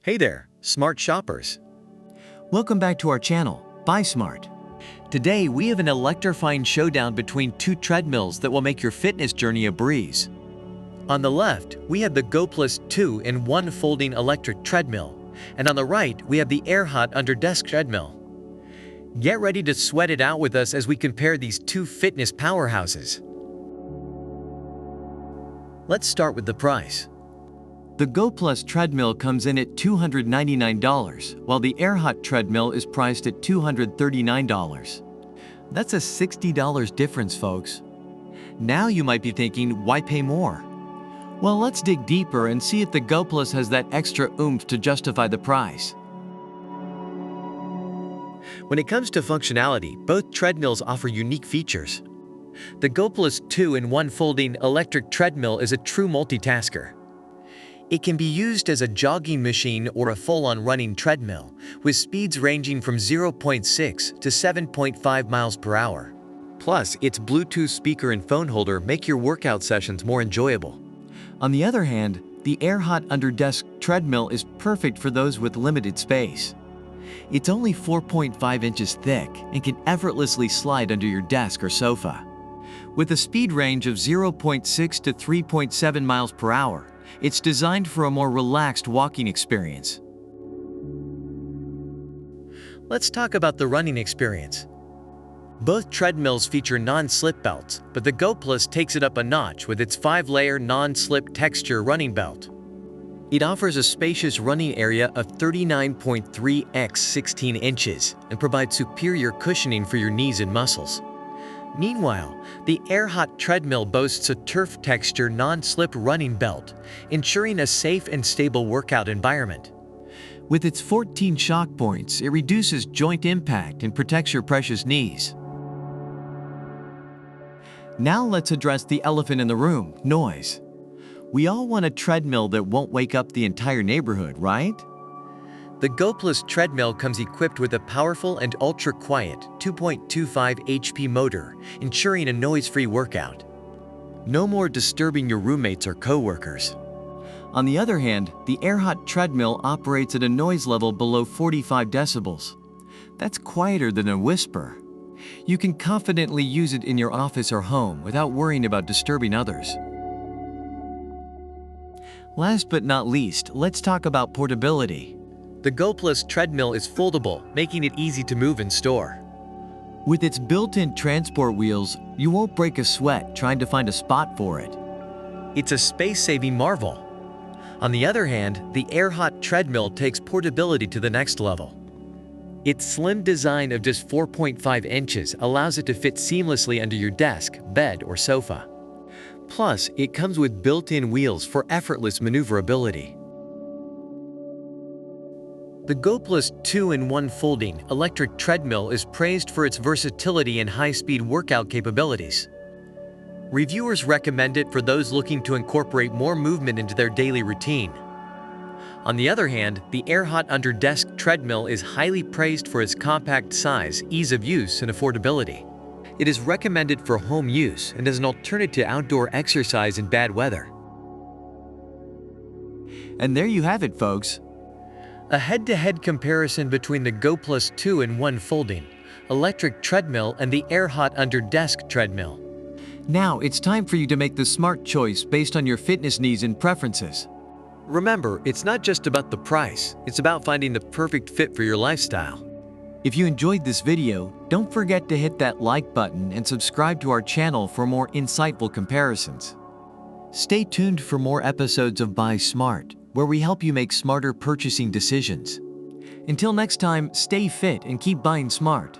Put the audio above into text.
Hey there, smart shoppers. Welcome back to our channel, Buy Smart. Today we have an electrifying showdown between two treadmills that will make your fitness journey a breeze. On the left, we have the Goplus 2-in-1 folding electric treadmill, and on the right, we have the AIRHOT under-desk treadmill. Get ready to sweat it out with us as we compare these two fitness powerhouses. Let's start with the price. The Goplus treadmill comes in at $299, while the AIRHOT treadmill is priced at $239. That's a $60 difference, folks. Now you might be thinking, why pay more? Well, let's dig deeper and see if the Goplus has that extra oomph to justify the price. When it comes to functionality, both treadmills offer unique features. The Goplus 2-in-1 folding electric treadmill is a true multitasker. It can be used as a jogging machine or a full-on running treadmill, with speeds ranging from 0.6 to 7.5 miles per hour. Plus, its Bluetooth speaker and phone holder make your workout sessions more enjoyable. On the other hand, the AIRHOT under-desk treadmill is perfect for those with limited space. It's only 4.5 inches thick and can effortlessly slide under your desk or sofa. With a speed range of 0.6 to 3.7 miles per hour, it's designed for a more relaxed walking experience. Let's talk about the running experience. Both treadmills feature non-slip belts, but the Goplus takes it up a notch with its 5-layer non-slip texture running belt. It offers a spacious running area of 39.3 x 16 inches and provides superior cushioning for your knees and muscles. Meanwhile, the AIRHOT treadmill boasts a turf texture non-slip running belt, ensuring a safe and stable workout environment. With its 14 shock points, it reduces joint impact and protects your precious knees. Now let's address the elephant in the room, noise. We all want a treadmill that won't wake up the entire neighborhood, right? The Goplus treadmill comes equipped with a powerful and ultra-quiet 2.25 HP motor, ensuring a noise-free workout. No more disturbing your roommates or coworkers. On the other hand, the AIRHOT treadmill operates at a noise level below 45 decibels. That's quieter than a whisper. You can confidently use it in your office or home without worrying about disturbing others. Last but not least, let's talk about portability. The Goplus treadmill is foldable, making it easy to move and store. With its built-in transport wheels, you won't break a sweat trying to find a spot for it. It's a space-saving marvel. On the other hand, the AIRHOT treadmill takes portability to the next level. Its slim design of just 4.5 inches allows it to fit seamlessly under your desk, bed, or sofa. Plus, it comes with built-in wheels for effortless maneuverability. The Goplus 2-in-1 folding electric treadmill is praised for its versatility and high-speed workout capabilities. Reviewers recommend it for those looking to incorporate more movement into their daily routine. On the other hand, the AIRHOT under-desk treadmill is highly praised for its compact size, ease of use, and affordability. It is recommended for home use and as an alternative to outdoor exercise in bad weather. And there you have it, folks. A head-to-head comparison between the Goplus 2-in-1 folding electric treadmill and the AIRHOT under-desk treadmill. Now it's time for you to make the smart choice based on your fitness needs and preferences. Remember, it's not just about the price, it's about finding the perfect fit for your lifestyle. If you enjoyed this video, don't forget to hit that like button and subscribe to our channel for more insightful comparisons. Stay tuned for more episodes of Buy Smart, where we help you make smarter purchasing decisions. Until next time, stay fit and keep buying smart.